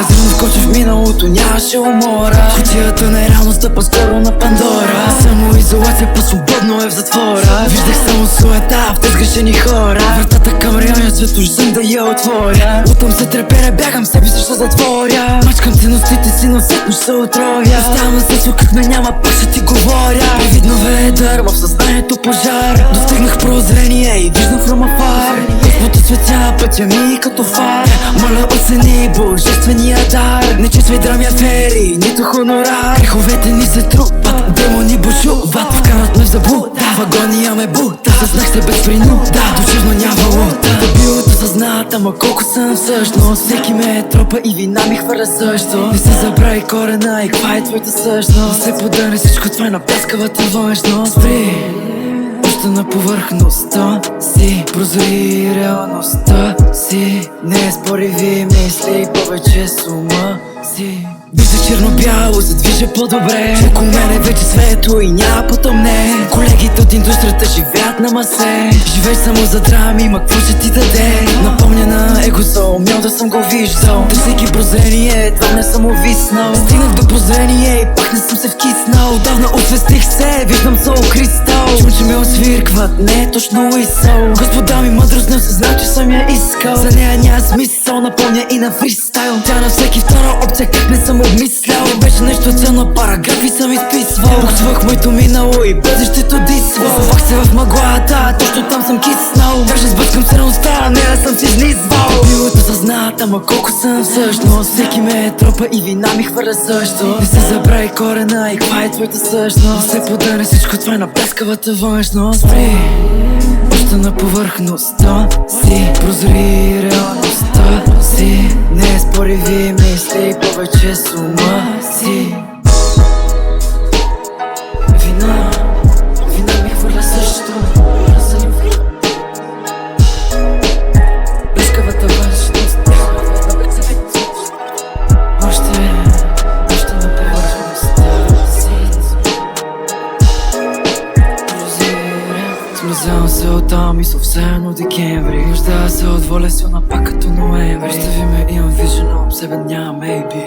Трудно вкочи в миналото, нямаше умора. Кутията на реалността по-скоро на Пандора. Самоизолация по-свободно е в затвора. Виждах само суета в сгрешени хора. Вратата към реалния свет уж съм да я отворя. Оттам се треперя, бягам себе си, ще затворя. Мачкам ценностите си, но всеки ще се отроя. Оставам се, как ме няма, пак ще ти говоря. Видно ведър, в съзнанието пожар. Достигнах прозрение и виждам хромафар. Господа светя пътя ми като фар. Моля оцени божествения дар. Не чувствай драми, афери, нито хонорар. Греховете ни се трупат, демони бушуват. Вкарат ме в заблуда, в агония ме бута. Съзнах се без принуда, душевно няма лута. Дебилото съзнат, ама колко съм всъщност. Всеки ме е тропа и вина ми хвърля също. Не се забрави корена и каква е твоята същност. Се подърне всичко това на пляскавата външност. Спри, още на повърхността си, прозори реалността си. Не спори ви мисли, повече с ума си. Вижда черно-бяло, се движа по-добре. Около мене вече светло и няма потъмне. Колегите от индустрията живеят на масе. Живееш само за драми, ма какво ще ти даде? Напомня на его за умял да съм го виждал. Търсейки прозрение, едва не съм увиснал. Стигнах до прозрение и пак не съм се вкиснал. Отдавна освестих се, виждам сол кристал. Чум, че ме освиркват, не е точно уисъл. Господа ми мъдрост не осъзна, че съм я искал. За нея няма смисъл, напомня и на фристайл. Тя на всеки втора опция, как не съм обмислял. Беше нещо ценно, параграфи съм изписвал. Буксвах моето минало и бъдещето дисвал. Озовах се в мъглата, точно там съм киснал. Даже сблъскам с реалността, не да съм си излизвал. Билото съзнат, ама колко съм всъщност. Всеки ме е тропа и вина ми хвърля също. Не се забрави корена и каква е твоята същност. Се подърне всичко това на пляскавата външност. Спри, още на повърхността си, прозри реалността си. Не спори ви мисли, повече с ума си. Вина ми хвърля също. Пляскавата външност. Още на повърхността си. Смазявам се оттам и съвсем от декември. Нуждая се от воля, силна пак като ноември. Остави ме, имам вижен об себе, няма maybe.